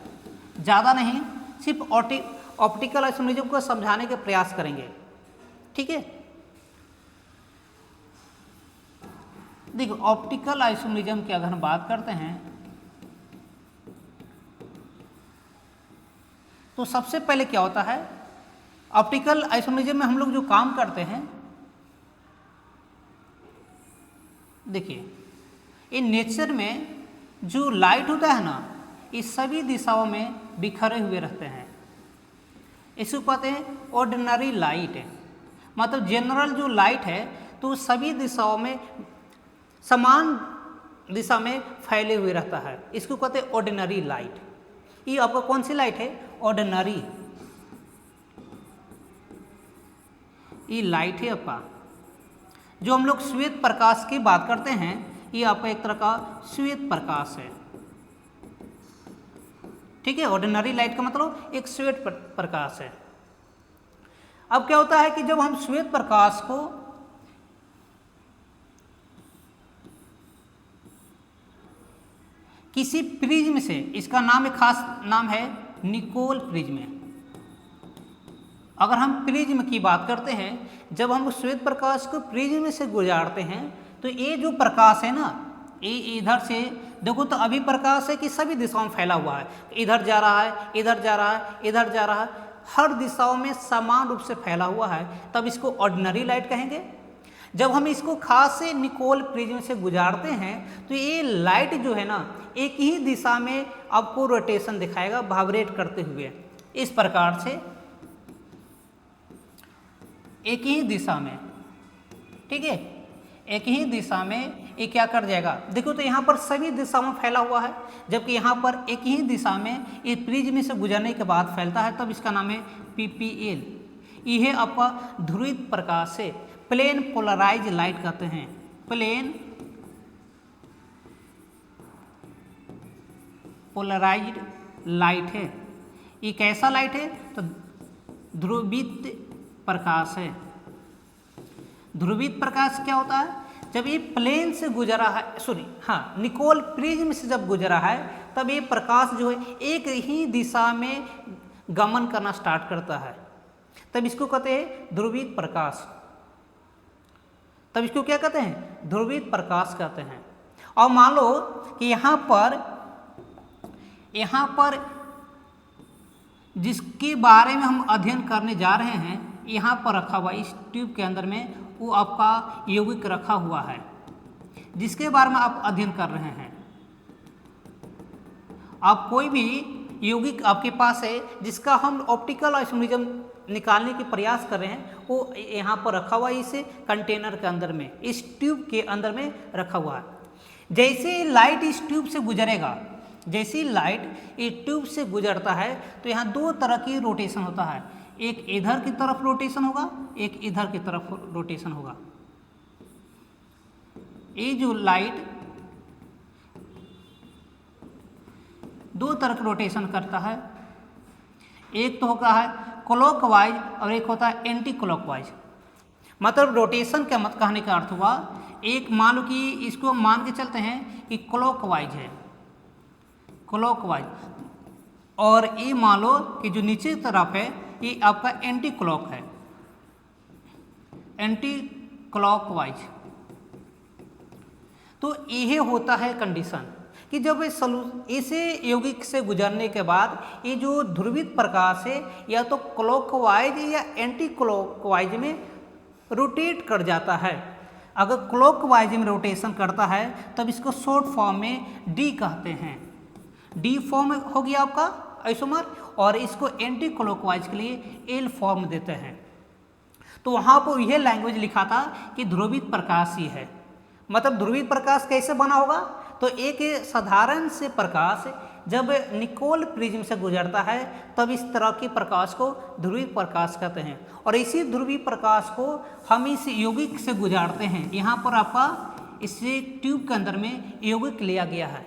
S1: ज़्यादा नहीं, सिर्फ ऑप्टिकल आइसोमेरिज्म को समझाने के प्रयास करेंगे। ठीक है, देखो ऑप्टिकल आइसोमेरिज्म की अगर हम बात करते हैं तो सबसे पहले क्या होता है, ऑप्टिकल आइसोमेरिज्म में हम लोग जो काम करते हैं, देखिए इन नेचर में जो लाइट होता है ना, इस सभी दिशाओं में बिखरे हुए रहते हैं। इसको कहते हैं ऑर्डिनरी लाइट है, मतलब जनरल जो लाइट है तो सभी दिशाओं में समान दिशा में फैले हुए रहता है, इसको कहते हैं ऑर्डिनरी लाइट। ये आपका कौन सी लाइट है, ऑर्डिनरी, ये लाइट है आपका। जो हम लोग श्वेत प्रकाश की बात करते हैं, ये आपका एक तरह का श्वेत प्रकाश है। ठीक है, ऑर्डिनरी लाइट का मतलब एक श्वेत प्रकाश है। अब क्या होता है कि जब हम श्वेत प्रकाश को किसी प्रिज्म से, इसका नाम, एक खास नाम है निकोल प्रिज्म। अगर हम प्रिज्म की बात करते हैं, जब हम श्वेत प्रकाश को प्रिज्म से गुजारते हैं तो ये जो प्रकाश है ना, ये इधर से देखो तो अभी प्रकाश है कि सभी दिशाओं में फैला हुआ है, इधर जा रहा है, इधर जा रहा है, इधर जा रहा है, हर दिशाओं में समान रूप से फैला हुआ है, तब इसको ऑर्डिनरी लाइट कहेंगे। जब हम इसको खास से निकोल प्रिज्म से गुजारते हैं तो ये लाइट जो है ना, एक ही दिशा में आपको रोटेशन दिखाएगा, वाइब्रेट करते हुए इस प्रकार से, एक ही दिशा में, ठीक है, एक ही दिशा में ये क्या कर जाएगा, देखो तो यहाँ पर सभी दिशाओं में फैला हुआ है, जबकि यहाँ पर एक ही दिशा में ये प्रिज्म से गुजरने के बाद फैलता है, तब इसका नाम है पीपीएल। यह आपका ध्रुवित प्रकाश से, प्लेन पोलराइज लाइट कहते हैं, प्लेन पोलराइज्ड लाइट है। ये कैसा लाइट है, तो ध्रुवित प्रकाश है। ध्रुवित प्रकाश क्या होता है, जब ये प्लेन से गुजरा है, सॉरी हाँ, निकोल प्रिज्म से जब गुजरा है तब ये प्रकाश जो है एक ही दिशा में गमन करना स्टार्ट करता है, तब इसको कहते हैं ध्रुवित प्रकाश। तब इसको क्या कहते हैं, ध्रुवित प्रकाश कहते हैं। और मान लो कि यहाँ पर जिसके बारे में हम अध्ययन करने जा रहे हैं, यहाँ पर रखा हुआ इस ट्यूब के अंदर में वो आपका यौगिक रखा हुआ है, जिसके बारे में आप अध्ययन कर रहे हैं। आप कोई भी यौगिक आपके पास है जिसका हम ऑप्टिकल आइसोमेरिज्म निकालने के प्रयास कर रहे हैं, वो यहाँ पर रखा हुआ है, इस कंटेनर के अंदर में, इस ट्यूब के अंदर में रखा हुआ है। जैसे लाइट इस ट्यूब से गुजरेगा, जैसी लाइट इस ट्यूब से गुजरता है तो यहाँ दो तरह की रोटेशन होता है, एक इधर की तरफ रोटेशन होगा, एक इधर की तरफ रोटेशन होगा। ये जो लाइट दो तरह की रोटेशन करता है, एक तो होता है क्लॉकवाइज और एक होता है एंटी क्लॉकवाइज। मतलब रोटेशन का मत कहने का अर्थ हुआ, एक मान लो कि इसको मान के चलते हैं कि क्लॉकवाइज है, क्लॉकवाइज, और ये मान लो कि जो नीचे की तरफ है ये आपका एंटी क्लॉक है, एंटी क्लॉकवाइज। तो यह होता है कंडीशन कि जब इसे यौगिक से गुजरने के बाद ये जो ध्रुवित प्रकाश है या तो क्लॉकवाइज या एंटी क्लॉकवाइज में रोटेट कर जाता है। अगर क्लॉकवाइज में रोटेशन करता है तब इसको शॉर्ट फॉर्म में डी कहते हैं, डी फॉर्म हो गया आपका आइसोमर, और इसको एंटी क्लॉकवाइज के लिए एल फॉर्म देते हैं। तो वहाँ पर यह लैंग्वेज लिखा था कि ध्रुवित प्रकाश ही है। मतलब ध्रुवित प्रकाश कैसे बना होगा, तो एक साधारण से प्रकाश जब निकोल प्रिज्म से गुजरता है तब इस तरह के प्रकाश को ध्रुवित प्रकाश कहते हैं, और इसी ध्रुवीय प्रकाश को हम इस यौगिक से गुजारते हैं। यहाँ पर आपका इसी ट्यूब के अंदर में यौगिक लिया गया है।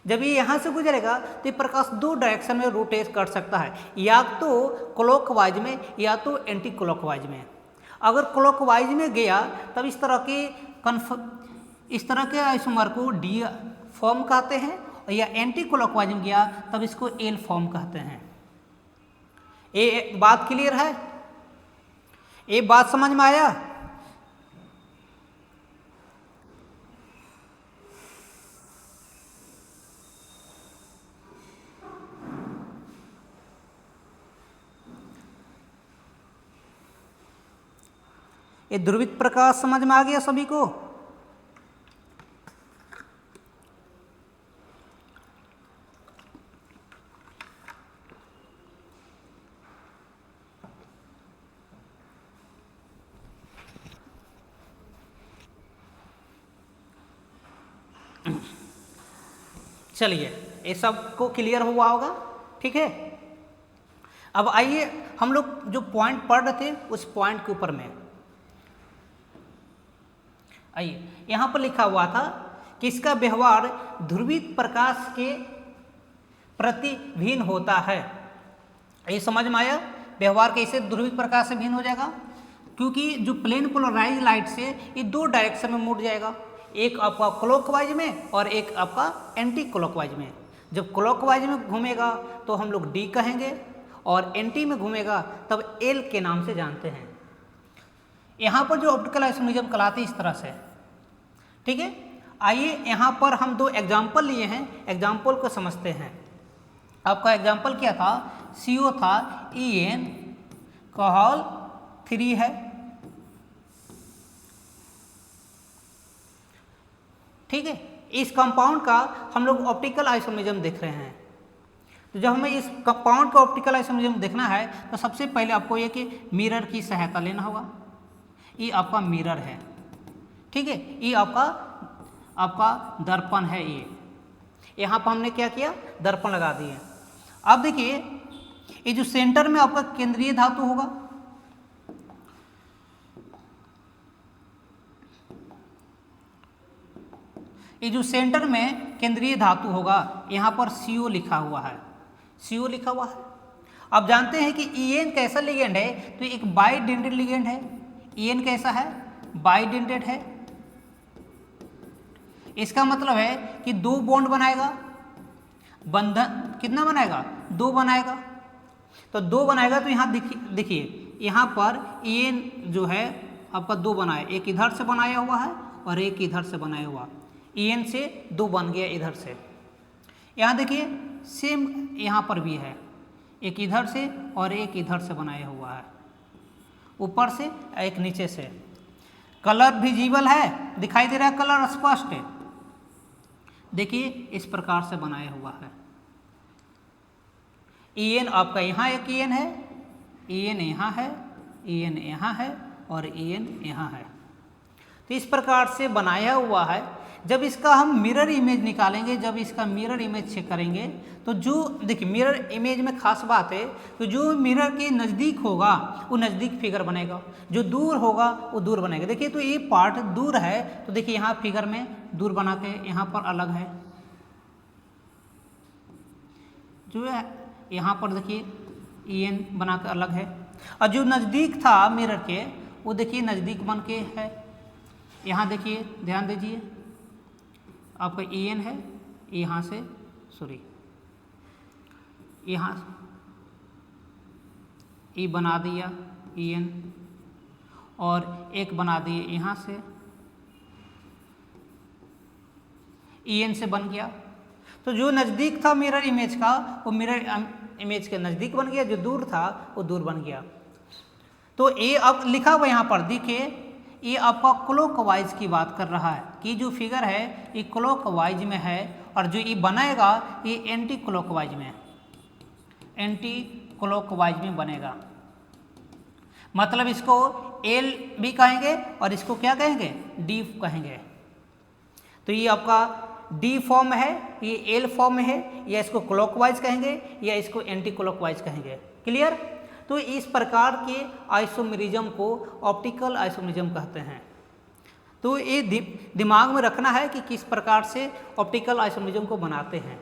S1: जब ये यहाँ से गुजरेगा तो ये प्रकाश दो डायरेक्शन में रोटेट कर सकता है, या तो क्लॉकवाइज में या तो एंटी क्लॉकवाइज में। अगर क्लॉकवाइज में गया तब इस तरह के आइसोमर को डी फॉर्म कहते हैं, या एंटी क्लॉकवाइज में गया तब इसको एल फॉर्म कहते हैं। ये बात क्लियर है, ये बात समझ में आया? ये ध्रुवित प्रकाश समझ में आ गया सभी को? चलिए, ये सब को क्लियर हुआ होगा, ठीक है। अब आइए हम लोग जो पॉइंट पढ़ रहे थे उस पॉइंट के ऊपर में आइए। यहाँ पर लिखा हुआ था कि इसका व्यवहार ध्रुवित प्रकाश के प्रति भिन्न होता है। ये समझ में आया? व्यवहार कैसे ध्रुवित प्रकाश से भिन्न हो जाएगा? क्योंकि जो प्लेन पोलराइज लाइट से ये दो डायरेक्शन में मुड़ जाएगा, एक आपका क्लॉकवाइज में और एक आपका एंटी क्लॉकवाइज में। जब क्लॉकवाइज में घूमेगा तो हम लोग डी कहेंगे और एंटी में घूमेगा तब एल के नाम से जानते हैं। यहाँ पर जो ऑप्टिकल आइसोमेरिज्म कहलाती है इस तरह से, ठीक है। आइए यहाँ पर हम दो एग्जाम्पल लिए हैं, एग्जाम्पल को समझते हैं। आपका एग्जाम्पल क्या था, CO था, EN कहॉल 3 है, ठीक है। इस कंपाउंड का हम लोग ऑप्टिकल आइसोमेरिज्म देख रहे हैं। तो जब हमें इस कंपाउंड का ऑप्टिकल आइसोमेरिज्म देखना है तो सबसे पहले आपको ये कि मिरर की सहायता लेना होगा। ये आपका मिरर है, ठीक है। ये आपका दर्पण है। ये यहाँ पर हमने क्या किया, दर्पण लगा दिए। अब देखिए ये जो सेंटर में आपका केंद्रीय धातु होगा, ये जो सेंटर में केंद्रीय धातु होगा यहाँ पर CO लिखा हुआ है, CO लिखा हुआ है। अब जानते हैं कि EN कैसा लिगेंड है, तो एक बाइडेंटेड लिगेंड है। EN कैसा है, बाइडेंटेड है। इसका मतलब है कि 2 बॉन्ड बनाएगा, बंधन कितना बनाएगा, 2 बनाएगा। तो 2 बनाएगा तो यहाँ देखिए यहाँ पर EN जो है आपका 2 बनाया, एक इधर से बनाया हुआ है और एक इधर से बनाया हुआ। EN से 2 बन गया इधर से। यहाँ देखिए सेम यहाँ पर भी है, एक इधर से और एक इधर से बनाया हुआ है, ऊपर से एक नीचे से। कलर विजिबल है, दिखाई दे रहा है, कलर स्पष्ट है। देखिए इस प्रकार से बनाया हुआ है। EN आपका यहाँ एक EN है, EN यहाँ है, EN यहाँ है और EN यहाँ है। तो इस प्रकार से बनाया हुआ है। जब इसका हम मिरर इमेज निकालेंगे, जब इसका मिरर इमेज चेक करेंगे तो जो देखिए मिरर इमेज में खास बात है, तो जो मिरर के नज़दीक होगा वो नज़दीक फिगर बनेगा, जो दूर होगा वो दूर बनेगा। देखिए तो ये पार्ट दूर है तो देखिए यहाँ फिगर में दूर बना के यहाँ पर अलग है, जो है यहाँ पर देखिए EN बना के अलग है। और जो नज़दीक था मिरर के वो देखिए नज़दीक बन के है। यहाँ देखिए ध्यान दीजिए आपका EN है, यहाँ से सॉरी यहाँ E बना दिया EN और एक बना दिए यहाँ से EN से बन गया। तो जो नज़दीक था मिरर इमेज का वो मिरर इमेज के नज़दीक बन गया, जो दूर था वो दूर बन गया। तो ये अब लिखा हुआ यहाँ पर देखिए, ये आपका क्लॉकवाइज की बात कर रहा है कि जो फिगर है ये क्लॉकवाइज में है और जो ये बनाएगा ये एंटी क्लॉकवाइज में, एंटी क्लॉकवाइज में बनेगा। मतलब इसको L भी कहेंगे और इसको क्या कहेंगे, D कहेंगे। तो ये आपका D फॉर्म है, ये L फॉर्म है, या इसको क्लॉकवाइज कहेंगे या इसको एंटी क्लॉकवाइज कहेंगे। क्लियर। तो इस प्रकार के आइसोमेरिज्म को ऑप्टिकल आइसोमेरिज्म कहते हैं। तो ये दिमाग में रखना है कि किस प्रकार से ऑप्टिकल आइसोमेरिज्म को बनाते हैं।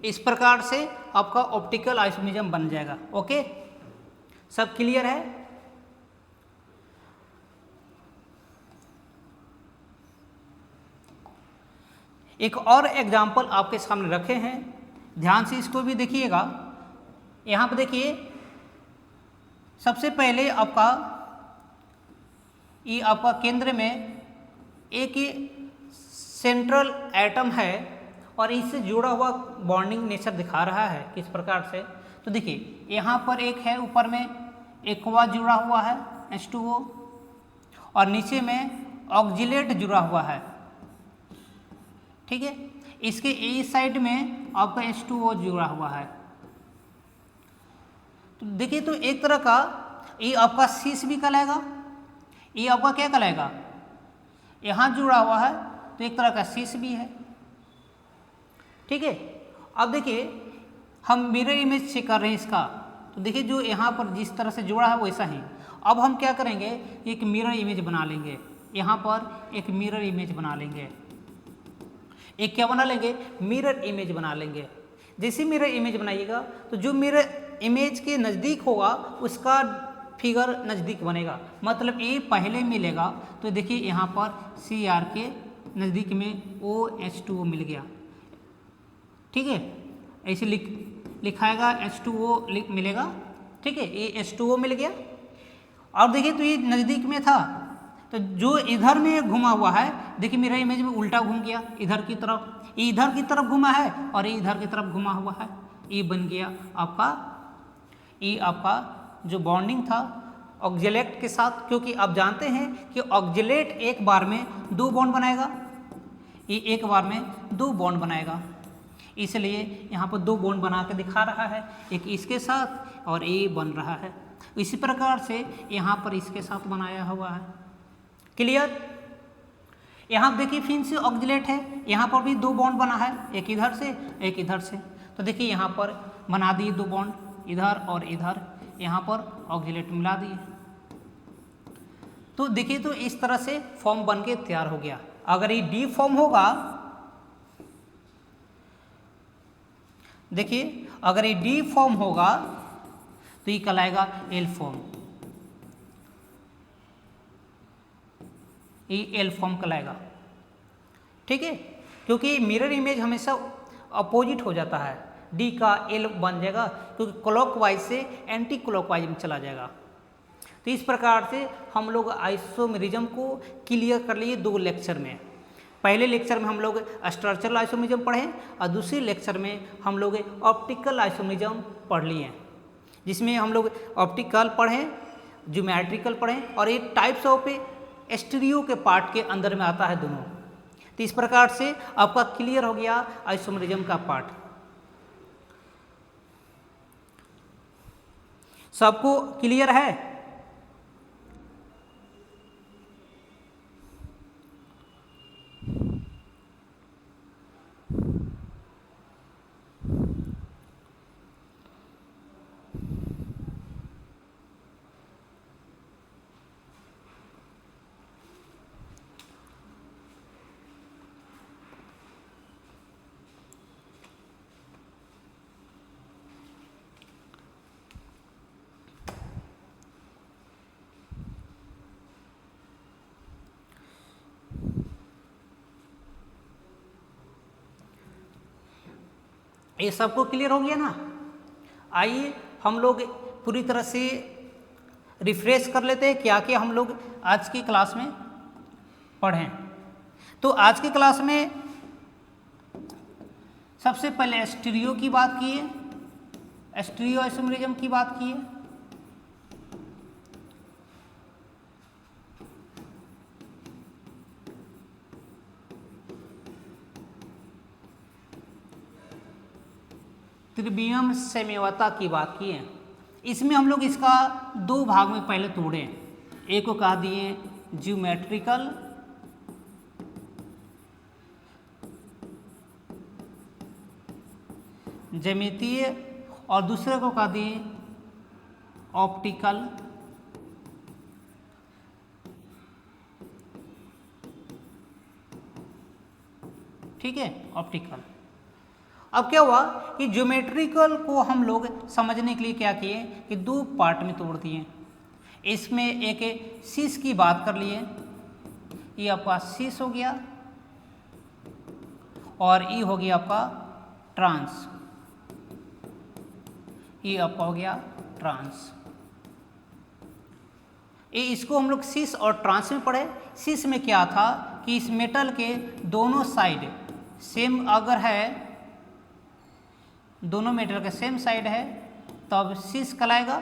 S1: इस प्रकार से आपका ऑप्टिकल आइसोमेरिज्म बन जाएगा। ओके, सब क्लियर है। एक और एग्जाम्पल आपके सामने रखे हैं, ध्यान से इसको भी देखिएगा। यहाँ पर देखिए सबसे पहले आपका ये आपका केंद्र में एक सेंट्रल एटम है और इससे जुड़ा हुआ बॉन्डिंग नेचर दिखा रहा है किस प्रकार से। तो देखिए यहाँ पर एक है, ऊपर में एक्वा जुड़ा हुआ है H2O और नीचे में ऑक्जिलेट जुड़ा हुआ है, ठीक है। इसके ए साइड में आपका H2O जुड़ा हुआ है। तो देखिए तो एक तरह का ये आपका शीश भी कहलाएगा, ये आपका क्या कहलाएगा, यहाँ जुड़ा हुआ है तो एक तरह का शीश भी है, ठीक है। अब देखिए हम मिरर इमेज चेक कर रहे हैं इसका, तो देखिए जो यहाँ पर जिस तरह से जोड़ा है वैसा ही। अब हम क्या करेंगे, एक मिरर इमेज बना लेंगे, यहाँ पर एक मिरर इमेज बना लेंगे, एक क्या बना लेंगे, मिरर इमेज बना लेंगे। जैसे मिरर इमेज बनाइएगा तो जो मिरर इमेज के नज़दीक होगा उसका फिगर नज़दीक बनेगा, मतलब ए पहले मिलेगा। तो देखिए यहाँ पर CR के नज़दीक में OH2O मिल गया, ठीक है, ऐसे लिखाएगा H2O मिलेगा, ठीक है, ये H2O मिल गया। और देखिए तो ये नज़दीक में था, तो जो इधर में घुमा हुआ है देखिए मेरा इमेज में उल्टा घूम गया इधर की तरफ, ये इधर की तरफ घुमा है और ये इधर की तरफ घुमा हुआ है, ये बन गया आपका, ये आपका जो बॉन्डिंग था ऑक्जेलेट के साथ, क्योंकि आप जानते हैं कि ऑक्जेलेट एक बार में 2 बॉन्ड बनाएगा, ये एक बार में 2 बॉन्ड बनाएगा, इसलिए यहाँ पर 2 बॉन्ड बना के दिखा रहा है, एक इसके साथ और ये बन रहा है। इसी प्रकार से यहाँ पर इसके साथ बनाया हुआ है। क्लियर? यहाँ देखिए फिर से ऑक्जेलेट है, यहाँ पर भी 2 बॉन्ड बना है, एक इधर से एक इधर से। तो देखिए यहाँ पर बना दिए 2 बॉन्ड, इधर और इधर, यहाँ पर ऑक्जेलेट मिला दिए। तो देखिए तो इस तरह से फॉर्म बन के तैयार हो गया। अगर ये डी फॉर्म होगा, देखिए अगर ये डी फॉर्म होगा तो ये कहलाएगा एल फॉर्म, ये एल फॉर्म कहलाएगा, ठीक है, क्योंकि मिरर इमेज हमेशा अपोजिट हो जाता है, डी का एल बन जाएगा क्योंकि क्लॉकवाइज से एंटी क्लॉकवाइज में चला जाएगा। तो इस प्रकार से हम लोग आइसोमेरिज्म को क्लियर कर लिए 2 लेक्चर में। पहले लेक्चर में हम लोग स्ट्रक्चरल आइसोमेरिज्म पढ़े और दूसरे लेक्चर में हम लोग ऑप्टिकल आइसोमेरिज्म पढ़ लिए, जिसमें हम लोग ऑप्टिकल पढ़े, ज्योमेट्रिकल पढ़े और ये टाइप्स ऑफ स्टीरियो के पार्ट के अंदर में आता है दोनों। तो इस प्रकार से आपका क्लियर हो गया आइसोमेरिज्म का पार्ट। सबको क्लियर है? ये सबको क्लियर हो गया ना? आइए हम लोग पूरी तरह से रिफ्रेश कर लेते हैं क्या क्या हम लोग आज की क्लास में पढ़ें। तो आज की क्लास में सबसे पहले स्टीरियो की बात की है, स्टीरियो आइसोमेरिज्म की बात की है। त्रिवियम समयवता की बात की है। इसमें हम लोग इसका 2 भाग में पहले तोड़े, एक को कह दिए ज्योमेट्रिकल ज्यामितीय और दूसरे को कह दिए ऑप्टिकल। ठीक है, ऑप्टिकल। अब क्या हुआ कि ज्योमेट्रिकल को हम लोग समझने के लिए क्या किए कि 2 पार्ट में तोड़ दिए। इसमें एक सीस की बात कर लिए, ये आपका सीस हो गया और ये हो गया आपका ट्रांस, ये आपका हो गया ट्रांस। ये इसको हम लोग सीस और ट्रांस में पढ़े। सीस में क्या था कि इस मेटल के दोनों साइड सेम अगर है, दोनों मेटल के सेम साइड है तब सीस कहलाएगा,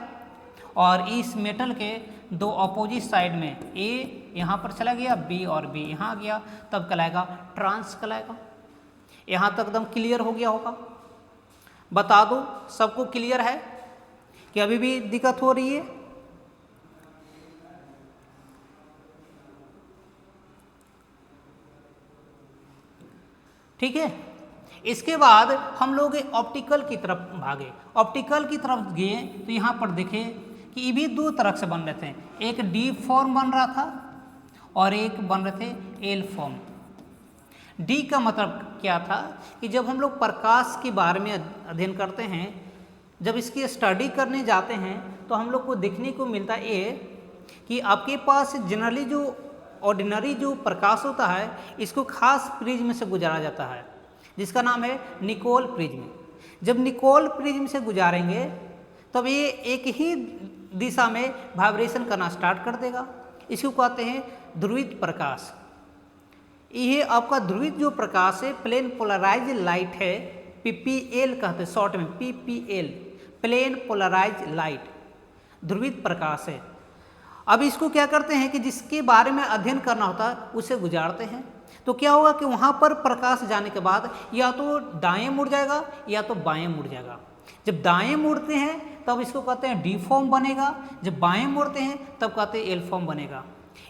S1: और इस मेटल के 2 अपोजिट साइड में ए यहाँ पर चला गया, बी और बी यहाँ आ गया, तब कहलाएगा ट्रांस कहलाएगा। यहाँ तक एकदम क्लियर हो गया होगा? बता दो सबको क्लियर है कि अभी भी दिक्कत हो रही है? ठीक है, इसके बाद हम लोग ऑप्टिकल की तरफ भागे। ऑप्टिकल की तरफ गए तो यहाँ पर देखें कि ये भी दो तरह से बन रहे थे, एक डी फॉर्म बन रहा था और एक बन रहे थे एल फॉर्म। डी का मतलब क्या था कि जब हम लोग प्रकाश के बारे में अध्ययन करते हैं, जब इसकी स्टडी करने जाते हैं तो हम लोग को देखने को मिलता है ये कि आपके पास जनरली जो ऑर्डिनरी जो प्रकाश होता है इसको खास प्रिज्म से गुजारा जाता है जिसका नाम है निकोल प्रिज्म। जब निकोल प्रिज्म से गुजारेंगे तब ये एक ही दिशा में वाइब्रेशन करना स्टार्ट कर देगा। इसको कहते हैं ध्रुवित प्रकाश। ये आपका ध्रुवित जो प्रकाश है प्लेन पोलराइज लाइट है, पीपीएल कहते हैं शॉर्ट में, पीपीएल प्लेन पोलराइज लाइट ध्रुवित प्रकाश है। अब इसको क्या करते हैं कि जिसके बारे में अध्ययन करना होता है उसे गुजारते हैं तो क्या होगा कि वहाँ पर प्रकाश जाने के बाद या तो दाएं मुड़ जाएगा या तो बाएं मुड़ जाएगा। जब दाएं मुड़ते हैं तब इसको कहते हैं डी फॉर्म बनेगा, जब बाएं मुड़ते हैं तब कहते हैं एल फॉर्म बनेगा।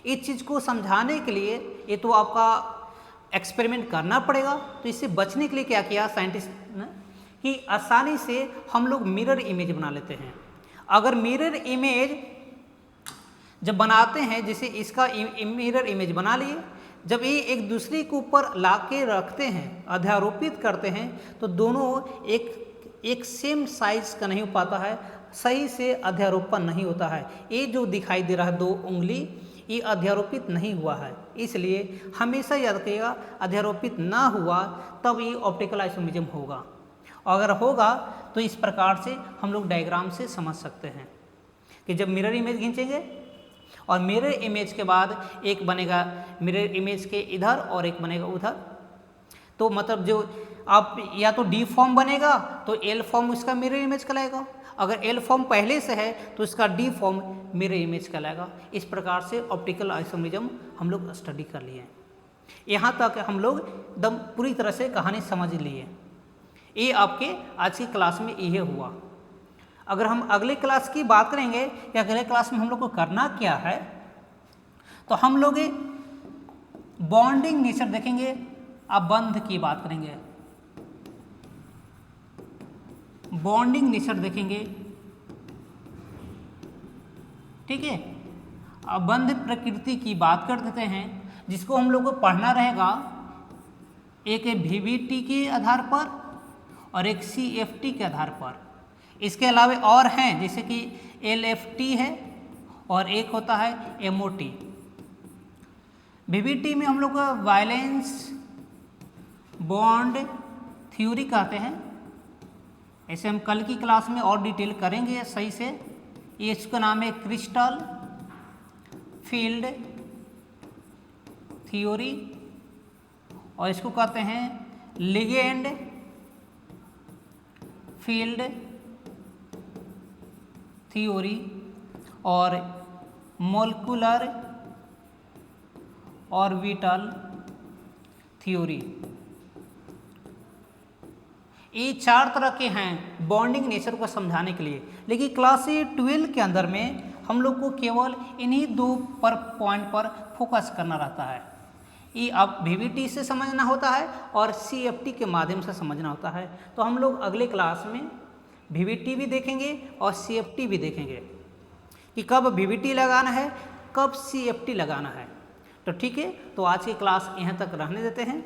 S1: इस चीज़ को समझाने के लिए ये तो आपका एक्सपेरिमेंट करना पड़ेगा। तो इससे बचने के लिए क्या किया साइंटिस्ट ने कि आसानी से हम लोग मिरर इमेज बना लेते हैं। अगर मिरर इमेज जब बनाते हैं, जैसे इसका मिरर इमेज बना लिए, जब ये एक दूसरे के ऊपर ला के रखते हैं, अध्यारोपित करते हैं, तो दोनों एक सेम साइज का नहीं हो पाता है, सही से अध्यारोपण नहीं होता है। ये जो दिखाई दे रहा है 2 उंगली, ये अध्यारोपित नहीं हुआ है। इसलिए हमेशा याद रखिएगा अध्यारोपित ना हुआ तब ये ऑप्टिकल आइसोमेरिज्म होगा। अगर होगा तो इस प्रकार से हम लोग डायग्राम से समझ सकते हैं कि जब मिरर इमेज खींचेंगे और मिरर इमेज के बाद एक बनेगा मिरर इमेज के इधर और एक बनेगा उधर, तो मतलब जो आप या तो डी फॉर्म बनेगा तो एल फॉर्म उसका मिरर इमेज कहलाएगा, अगर एल फॉर्म पहले से है तो इसका डी फॉर्म मिरर इमेज कहलाएगा। इस प्रकार से ऑप्टिकल आइसोमेरिज्म हम लोग स्टडी कर लिए। यहाँ तक हम लोग एकदम पूरी तरह से कहानी समझ लिए। ये आपके आज की क्लास में ये हुआ। अगर हम अगले क्लास की बात करेंगे कि अगले क्लास में हम लोग को करना क्या है, तो हम लोग बॉन्डिंग नेचर देखेंगे, अबंध की बात करेंगे, बॉन्डिंग नेचर देखेंगे, ठीक है। अबंध प्रकृति की बात कर देते हैं, जिसको हम लोग को पढ़ना रहेगा एक वीवीटी के आधार पर और एक सीएफटी के आधार पर। इसके अलावा और हैं जैसे कि एलएफटी है और एक होता है एमओटी। वीवीटी में हम लोग को वायलेंस बॉन्ड थ्योरी कहते हैं। ऐसे हम कल की क्लास में और डिटेल करेंगे सही से। ये इसका नाम है क्रिस्टल फील्ड थ्योरी और इसको कहते हैं लिगेंड फील्ड थ्योरी और मोलिकुलर ऑर्बिटल थ्योरी। ये 4 तरह के हैं बॉन्डिंग नेचर को समझाने के लिए, लेकिन क्लास 12 के अंदर में हम लोग को केवल इन्हीं 2 पॉइंट पर फोकस करना रहता है। ये आप वीवीटी से समझना होता है और सीएफटी के माध्यम से समझना होता है। तो हम लोग अगले क्लास में वीवीटी भी देखेंगे और सीएफटी भी देखेंगे कि कब वीवीटी लगाना है, कब सीएफटी लगाना है। तो ठीक है, तो आज की क्लास यहाँ तक रहने देते हैं।